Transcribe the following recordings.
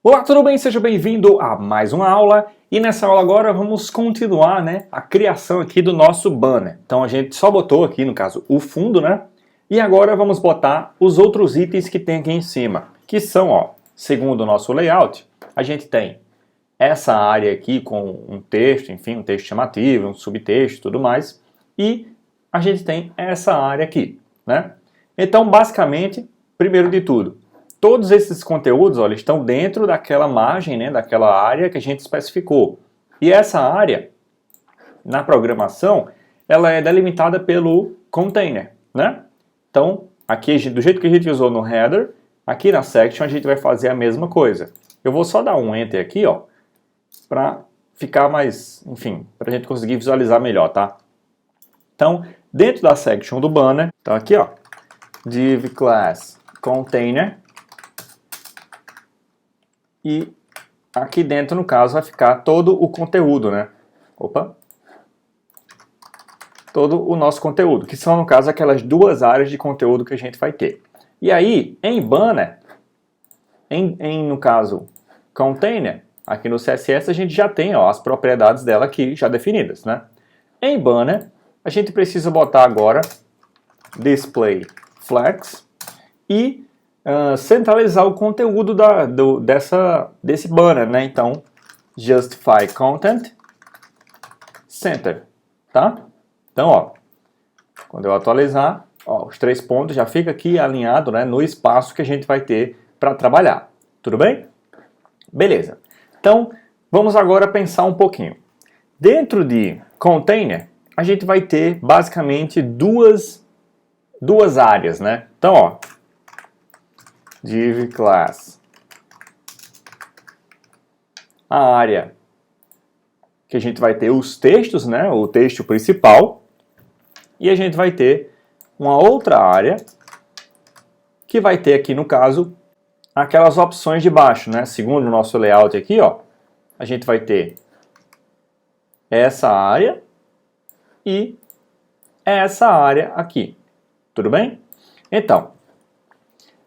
Olá, tudo bem? Seja bem-vindo a mais uma aula. E nessa aula agora vamos continuar, a criação aqui do nosso banner. Então a gente só botou aqui, no caso, o fundo, E agora vamos botar os outros itens que tem aqui em cima, que são, segundo o nosso layout, a gente tem essa área aqui com um texto, enfim, um texto chamativo, um subtexto e tudo mais. E a gente tem essa área aqui, Então, basicamente, primeiro de tudo, todos esses conteúdos, eles estão dentro daquela margem, daquela área que a gente especificou. E essa área, na programação, ela é delimitada pelo container, Então, aqui, do jeito que a gente usou no header, aqui na section a gente vai fazer a mesma coisa. Eu vou só dar um enter aqui, para ficar mais, enfim, para a gente conseguir visualizar melhor, tá? Então, dentro da section do banner, então aqui, div class container, e aqui dentro, no caso, vai ficar todo o conteúdo, Todo o nosso conteúdo, que são, no caso, aquelas duas áreas de conteúdo que a gente vai ter. E aí, em banner, no caso, container, aqui no CSS a gente já tem as propriedades dela aqui já definidas, Em banner, a gente precisa botar agora display flex e centralizar o conteúdo desse banner, Então, justify content center, tá? Então, quando eu atualizar, os 3 pontos já fica aqui alinhado, no espaço que a gente vai ter para trabalhar. Tudo bem? Beleza. Então, vamos agora pensar um pouquinho. Dentro de container, a gente vai ter basicamente duas áreas, Então, div class, a área que a gente vai ter os textos, o texto principal, e a gente vai ter uma outra área que vai ter aqui, no caso, aquelas opções de baixo, Segundo o nosso layout aqui, a gente vai ter essa área e essa área aqui. Tudo bem? Então,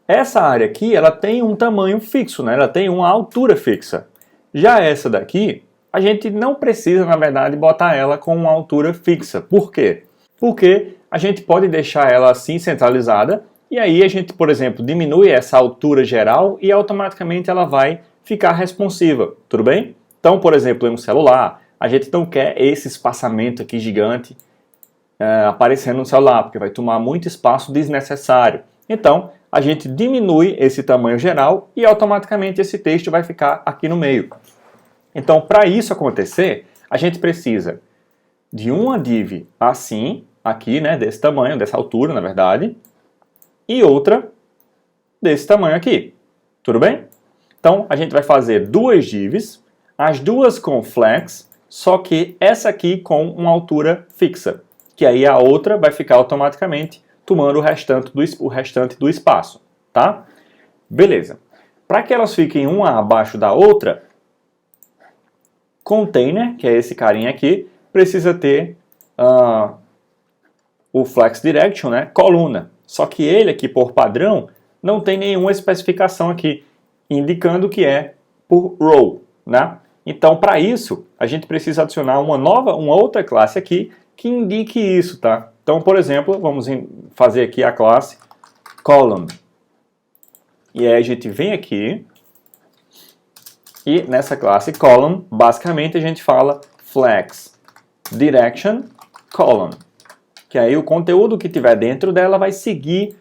essa área aqui, ela tem um tamanho fixo, Ela tem uma altura fixa. Já essa daqui, a gente não precisa, na verdade, botar ela com uma altura fixa. Por quê? Porque a gente pode deixar ela assim centralizada e aí a gente, por exemplo, diminui essa altura geral e automaticamente ela vai ficar responsiva. Tudo bem? Então, por exemplo, em um celular, a gente não quer esse espaçamento aqui gigante aparecendo no celular, porque vai tomar muito espaço desnecessário. Então, a gente diminui esse tamanho geral e automaticamente esse texto vai ficar aqui no meio. Então, para isso acontecer, a gente precisa de uma div assim, aqui, desse tamanho, dessa altura, na verdade, e outra desse tamanho aqui. Tudo bem? Então, a gente vai fazer duas divs, as duas com flex, só que essa aqui com uma altura fixa, que aí a outra vai ficar automaticamente tomando o restante do espaço, tá? Beleza. Para que elas fiquem uma abaixo da outra, container, que é esse carinha aqui, precisa ter o flex direction, coluna. Só que ele aqui, por padrão, não tem nenhuma especificação aqui, indicando que é por row, Então, para isso, a gente precisa adicionar uma outra classe aqui que indique isso, tá? Então, por exemplo, vamos fazer aqui a classe column. E aí a gente vem aqui e nessa classe column, basicamente a gente fala flex direction column. Que aí o conteúdo que tiver dentro dela vai seguir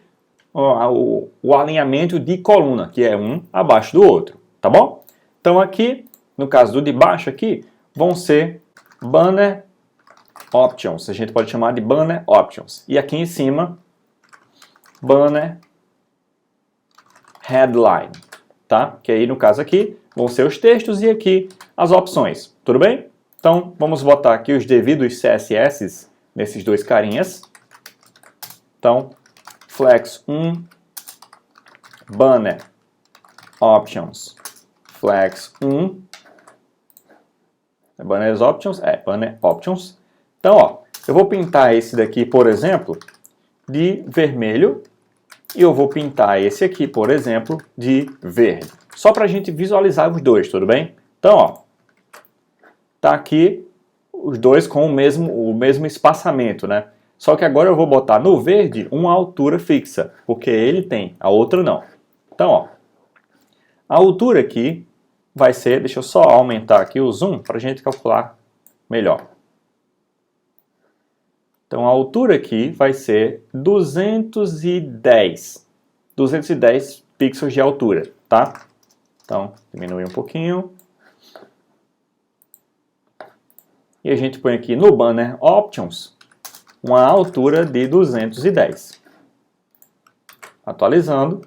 o alinhamento de coluna, que é um abaixo do outro, tá bom? Então aqui, no caso do de baixo aqui, vão ser banner options, a gente pode chamar de banner options. E aqui em cima, banner headline, tá? Que aí no caso aqui, vão ser os textos e aqui as opções, tudo bem? Então vamos botar aqui os devidos CSS nesses dois carinhas. Então, flex 1, banner options, flex 1, banner options. Então, eu vou pintar esse daqui, por exemplo, de vermelho e eu vou pintar esse aqui, por exemplo, de verde. só para a gente visualizar os dois, tudo bem? Então, ó, tá aqui os dois com o mesmo espaçamento, né? Só que agora eu vou botar no verde uma altura fixa, porque ele tem, a outra não. Então, ó, a altura aqui vai ser, deixa eu só aumentar aqui o zoom para a gente calcular melhor. Então, a altura aqui vai ser 210 pixels de altura, tá? Então, diminui um pouquinho. E a gente põe aqui no Banner Options uma altura de 210. Atualizando.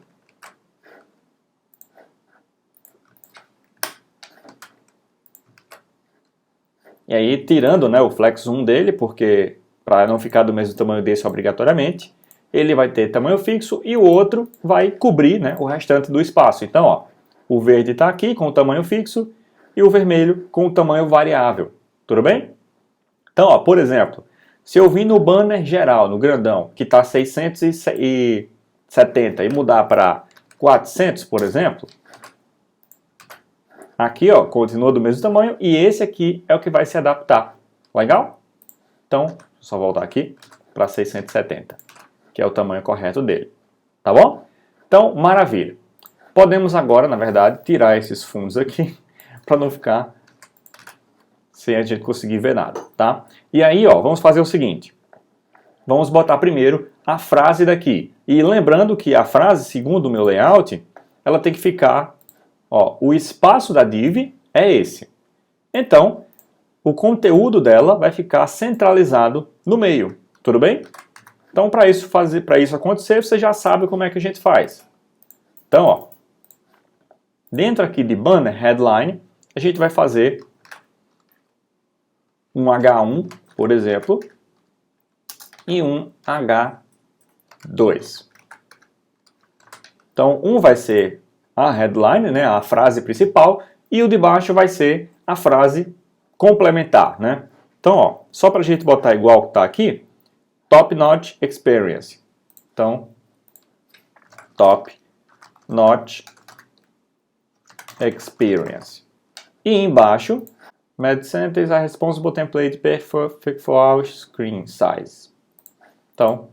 E aí, tirando, né, o Flex Zoom dele, porque para não ficar do mesmo tamanho desse obrigatoriamente, ele vai ter tamanho fixo e o outro vai cobrir, né, o restante do espaço. Então, ó, o verde está aqui com o tamanho fixo e o vermelho com o tamanho variável. Tudo bem? Então, ó, por exemplo, se eu vir no banner geral, no grandão, que está 670 e mudar para 400, por exemplo, aqui, ó, continua do mesmo tamanho e esse aqui é o que vai se adaptar. Legal? Então, só voltar aqui para 670, que é o tamanho correto dele. Tá bom? Então, maravilha. Podemos agora, na verdade, tirar esses fundos aqui para não ficar sem a gente conseguir ver nada, tá? E aí, ó, vamos fazer o seguinte. Vamos botar primeiro a frase daqui. E lembrando que a frase, segundo o meu layout, ela tem que ficar, ó, o espaço da div é esse. Então, o conteúdo dela vai ficar centralizado no meio, tudo bem? Então, para isso acontecer, você já sabe como é que a gente faz. Então, ó, dentro aqui de Banner Headline, a gente vai fazer um H1, por exemplo, e um H2. Então, um vai ser a headline, né, a frase principal, e o de baixo vai ser a frase complementar, né? Então, ó, só para a gente botar igual que está aqui, Top Notch Experience. Então, Top Notch Experience. E embaixo, MedCenter is a responsible template perfect for our screen size. Então,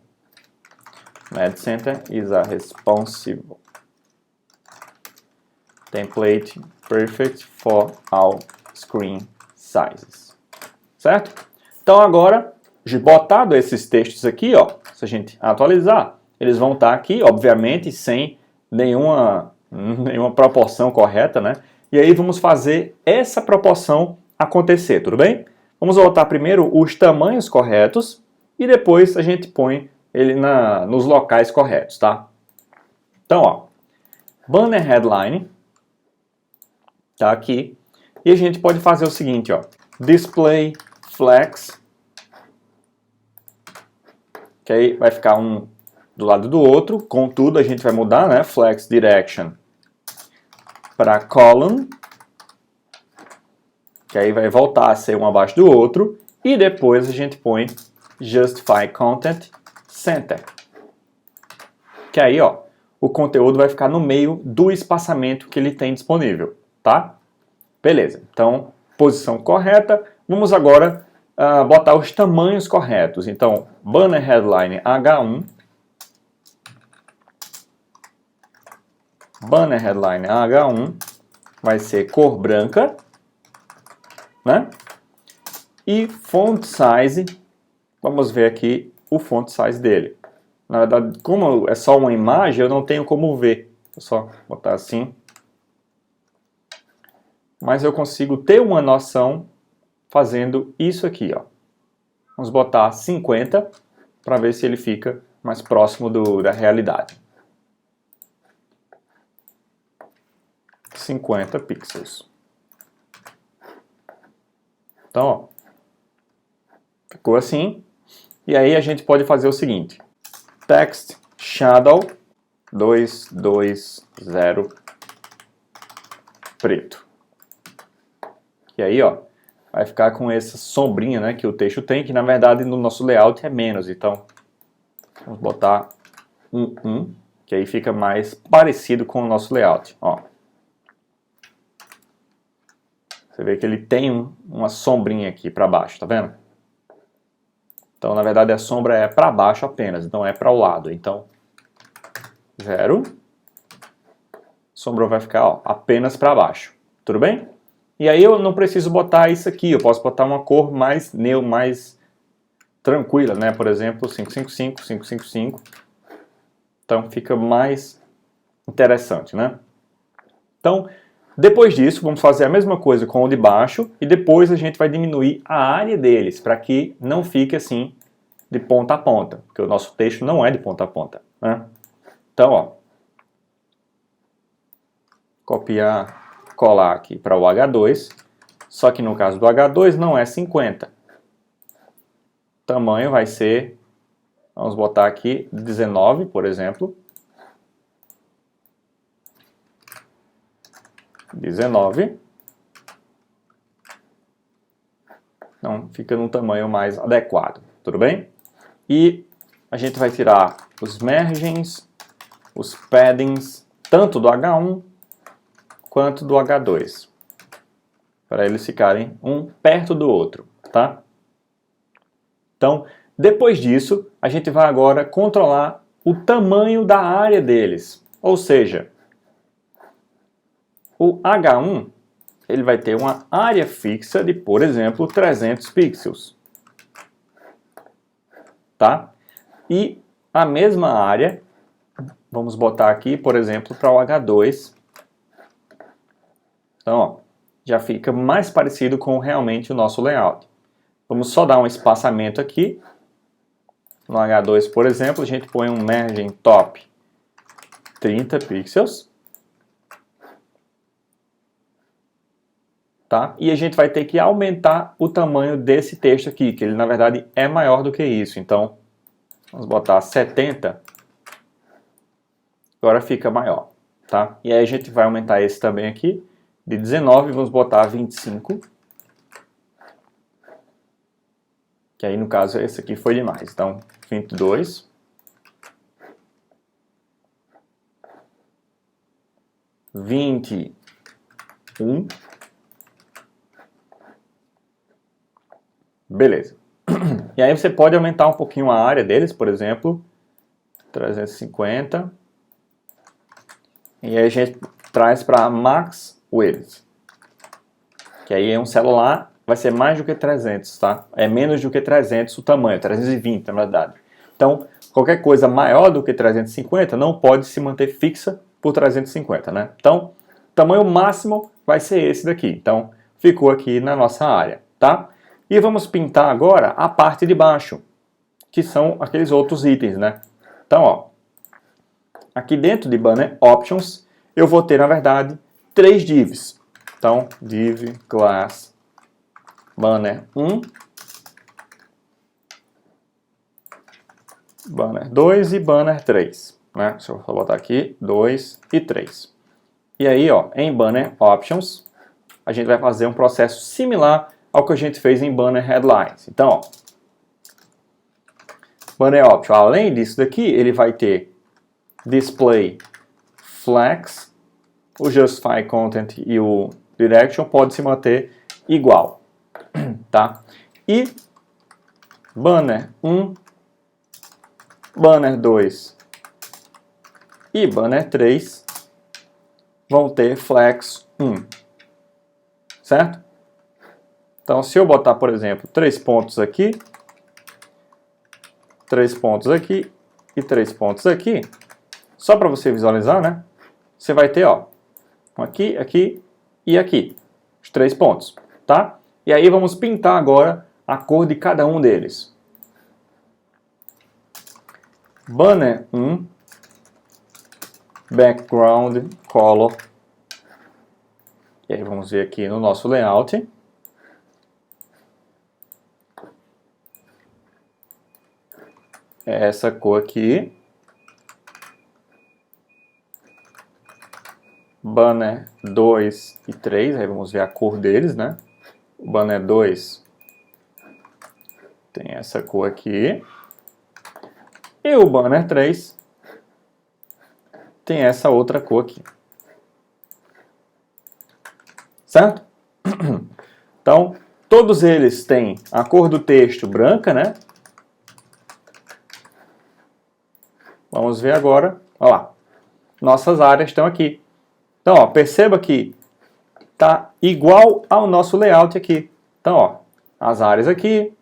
MedCenter is a responsible template perfect for all screen sizes. Certo? Então agora, botado esses textos aqui, ó, se a gente atualizar, eles vão estar aqui, obviamente, sem nenhuma proporção correta, né? E aí vamos fazer essa proporção acontecer, tudo bem? Vamos botar primeiro os tamanhos corretos e depois a gente põe ele nos locais corretos, tá? Então, ó, Banner Headline tá aqui e a gente pode fazer o seguinte, ó, Display Flex, que aí vai ficar um do lado do outro, contudo a gente vai mudar, né, Flex Direction para Column, que aí vai voltar a ser um abaixo do outro, e depois a gente põe Justify Content Center, que aí, ó, o conteúdo vai ficar no meio do espaçamento que ele tem disponível, tá? Beleza, então, posição correta. Vamos agora botar os tamanhos corretos. Então, Banner Headline H1, Banner Headline H1 vai ser cor branca, né? E Font Size, vamos ver aqui o Font Size dele. Na verdade, como é só uma imagem, eu não tenho como ver. Vou só botar assim. Mas eu consigo ter uma noção fazendo isso aqui, ó. Vamos botar 50 para ver se ele fica mais próximo da realidade. 50 pixels. Então, ó, ficou assim. E aí a gente pode fazer o seguinte. Text Shadow 220 preto. E aí, ó, vai ficar com essa sombrinha, né, que o texto tem, que na verdade no nosso layout é menos. Então, vamos botar 1, que aí fica mais parecido com o nosso layout. Ó. Você vê que ele tem uma sombrinha aqui para baixo, tá vendo? Então, na verdade, a sombra é para baixo apenas, não é para o lado. Então, 0. Sombra vai ficar ó, apenas para baixo. Tudo bem? E aí eu não preciso botar isso aqui. Eu posso botar uma cor mais mais tranquila, né? Por exemplo, 555, 555. Então, fica mais interessante, né? Então, depois disso, vamos fazer a mesma coisa com o de baixo e depois a gente vai diminuir a área deles para que não fique assim de ponta a ponta, porque o nosso texto não é de ponta a ponta, né? Então, ó, copiar, colar aqui para o H2, só que no caso do H2 não é 50. O tamanho vai ser, vamos botar aqui 19, por exemplo. 19. Então, fica num tamanho mais adequado, tudo bem? E a gente vai tirar os margins, os paddings, tanto do H1 quanto do H2, para eles ficarem um perto do outro, tá? Então, depois disso, a gente vai agora controlar o tamanho da área deles, ou seja, o H1 ele vai ter uma área fixa de, por exemplo, 300 pixels. Tá? E a mesma área, vamos botar aqui, por exemplo, para o H2. Então, ó, já fica mais parecido com realmente o nosso layout. Vamos só dar um espaçamento aqui. No H2, por exemplo, a gente põe um margin top 30 pixels. Tá? E a gente vai ter que aumentar o tamanho desse texto aqui, que ele na verdade é maior do que isso. Então, vamos botar 70. Agora fica maior. Tá? E aí a gente vai aumentar esse também aqui, de 19, vamos botar 25. Que aí no caso esse aqui foi demais. Então, 22. 21. Beleza. E aí você pode aumentar um pouquinho a área deles, por exemplo, 350. E aí a gente traz para max width. Que aí é um celular, vai ser mais do que 300, tá? É menos do que 300 o tamanho, 320 na verdade. Então, qualquer coisa maior do que 350 não pode se manter fixa por 350, né? Então, o tamanho máximo vai ser esse daqui. Então, ficou aqui na nossa área, tá? E vamos pintar agora a parte de baixo, que são aqueles outros itens, né? Então, ó, aqui dentro de Banner Options, eu vou ter, na verdade, 3 divs. Então, div class banner 1, banner 2 e banner 3. Né? Deixa eu só botar aqui 2 e 3. E aí, ó, em Banner Options, a gente vai fazer um processo similar ao que a gente fez em Banner Headlines. Então, ó, Banner Option, além disso daqui, ele vai ter Display Flex, o Justify Content e o Direction pode se manter igual, tá? E Banner 1, Banner 2 e Banner 3 vão ter Flex 1, certo? Então, se eu botar, por exemplo, 3 pontos aqui, 3 pontos aqui e 3 pontos aqui, só para você visualizar, né? Você vai ter, ó, aqui, aqui e aqui, os 3 pontos, tá? E aí vamos pintar agora a cor de cada um deles. Banner 1, background color. E aí vamos ver aqui no nosso layout. Essa cor aqui. Banner 2 e 3, aí vamos ver a cor deles, né? O banner 2 tem essa cor aqui. E o banner 3 tem essa outra cor aqui. Certo? Então, todos eles têm a cor do texto branca, né? Vamos ver agora. Olha lá. Nossas áreas estão aqui. Então, ó, perceba que está igual ao nosso layout aqui. Então, ó, as áreas aqui,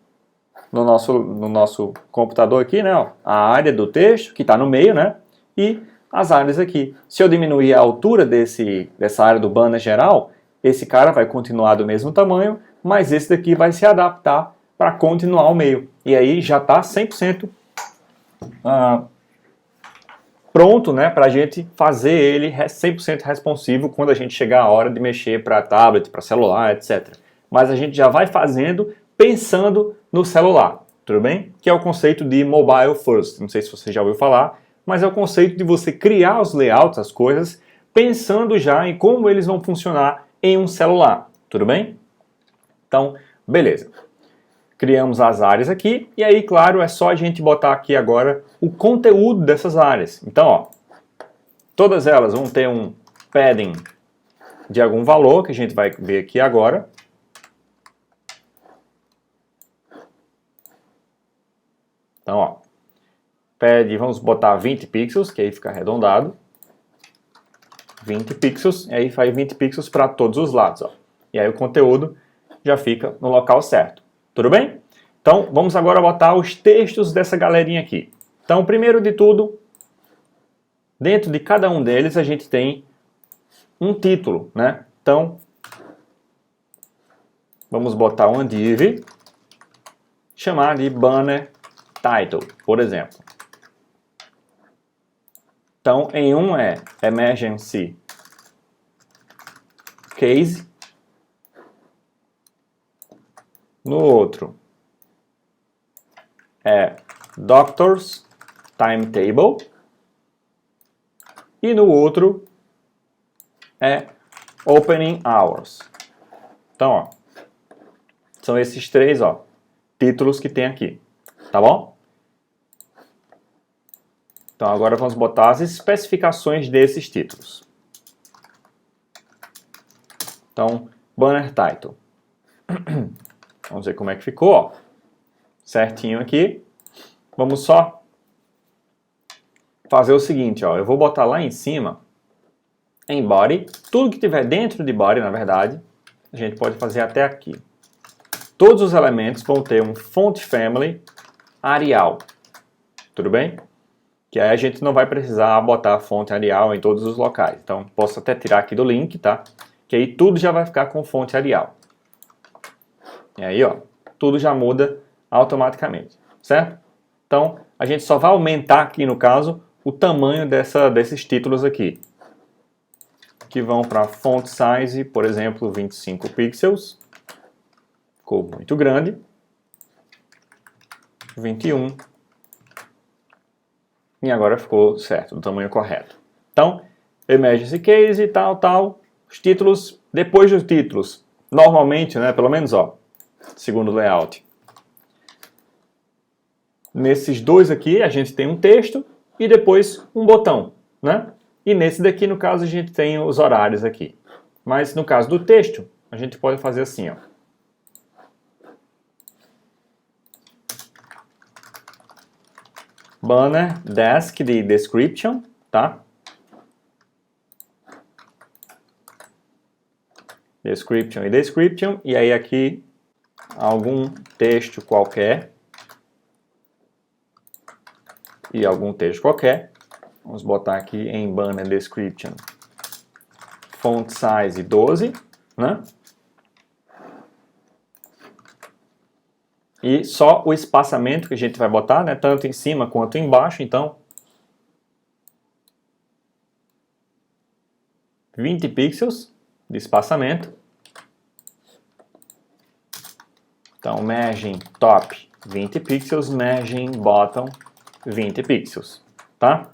no nosso computador aqui, né? Ó, a área do texto, que está no meio, né? E as áreas aqui. Se eu diminuir a altura dessa área do banner geral, esse cara vai continuar do mesmo tamanho, mas esse daqui vai se adaptar para continuar o meio. E aí já está 100% pronto, né, para a gente fazer ele 100% responsivo quando a gente chegar a hora de mexer para tablet, para celular, etc. Mas a gente já vai fazendo pensando no celular, tudo bem? Que é o conceito de mobile first. Não sei se você já ouviu falar, mas é o conceito de você criar os layouts, as coisas, pensando já em como eles vão funcionar em um celular, tudo bem? Então, beleza. Criamos as áreas aqui, e aí, claro, é só a gente botar aqui agora o conteúdo dessas áreas. Então, ó, todas elas vão ter um padding de algum valor, que a gente vai ver aqui agora. Então, ó, pad, vamos botar 20 pixels, que aí fica arredondado. 20 pixels, e aí faz 20 pixels para todos os lados, ó. E aí o conteúdo já fica no local certo. Tudo bem? Então, vamos agora botar os textos dessa galerinha aqui. Então, primeiro de tudo, dentro de cada um deles a gente tem um título, né? Então, vamos botar uma div, chamar de banner title, por exemplo. Então, em um é emergency case, no outro é doctor's timetable e no outro é opening hours. Então, ó, são esses três, ó, títulos que tem aqui, tá bom? Então agora vamos botar as especificações desses títulos. Então, banner title. Vamos ver como é que ficou, ó. Certinho aqui. Vamos só fazer o seguinte, ó. Eu vou botar lá em cima, em body, tudo que tiver dentro de body, na verdade, a gente pode fazer até aqui. Todos os elementos vão ter um font family Arial. Tudo bem? Que aí a gente não vai precisar botar a fonte Arial em todos os locais. Então, posso até tirar aqui do link, tá? Que aí tudo já vai ficar com fonte Arial. E aí, ó, tudo já muda automaticamente, certo? Então, a gente só vai aumentar aqui, no caso, o tamanho desses títulos aqui. Que vão para font size, por exemplo, 25 pixels. Ficou muito grande. 21. E agora ficou certo, do tamanho correto. Então, emergency case e tal. Os títulos, depois dos títulos, normalmente, né, pelo menos, ó, segundo o layout. Nesses dois aqui, a gente tem um texto e depois um botão, né? E nesse daqui, no caso, a gente tem os horários aqui. Mas no caso do texto, a gente pode fazer assim, ó. Banner, desk de description, tá? Description e description, e aí aqui algum texto qualquer. E algum texto qualquer. Vamos botar aqui em banner description font size 12, né? E só o espaçamento que a gente vai botar, né? Tanto em cima quanto embaixo, então 20 pixels de espaçamento. Então, margin top 20 pixels, margin bottom 20 pixels, tá?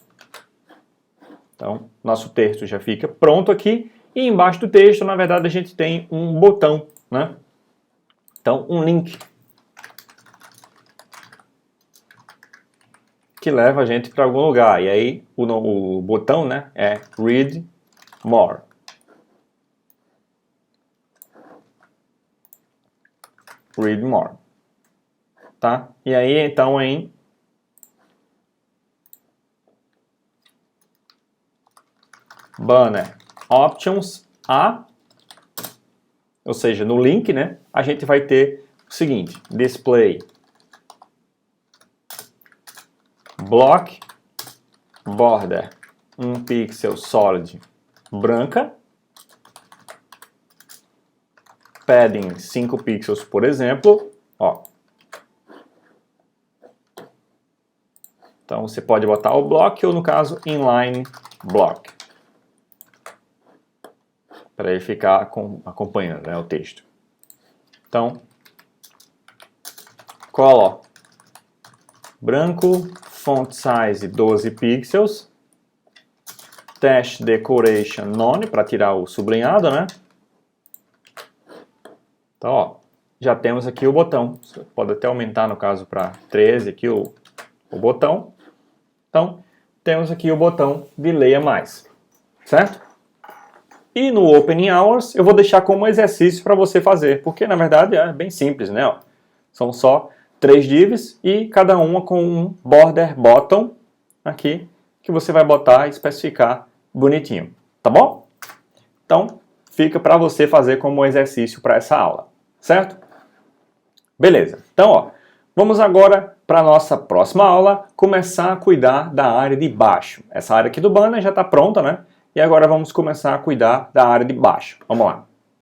Então, nosso texto já fica pronto aqui. E embaixo do texto, na verdade, a gente tem um botão, né? Então, um link que leva a gente para algum lugar. E aí, o botão, né, é Read More. read more. Tá? E aí, então, em banner options A, ou seja, no link, né, a gente vai ter o seguinte, display block border 1 pixel solid branca, padding 5 pixels, por exemplo, ó. Então você pode botar o block ou, no caso, inline block, para ele ficar acompanhando, né, o texto. Então, color branco, font size 12 pixels, text decoration none, para tirar o sublinhado, né? Então, ó, já temos aqui o botão. Você pode até aumentar, no caso, para 13 aqui o botão. Então, temos aqui o botão de leia mais, certo? E no Opening Hours eu vou deixar como exercício para você fazer, porque na verdade é bem simples, né? Ó, são só 3 divs e cada uma com um border bottom aqui que você vai botar e especificar bonitinho, tá bom? Então, fica para você fazer como exercício para essa aula, certo? Beleza. Então, ó, vamos agora para a nossa próxima aula começar a cuidar da área de baixo. Essa área aqui do banner já está pronta, né? E agora vamos começar a cuidar da área de baixo. Vamos lá.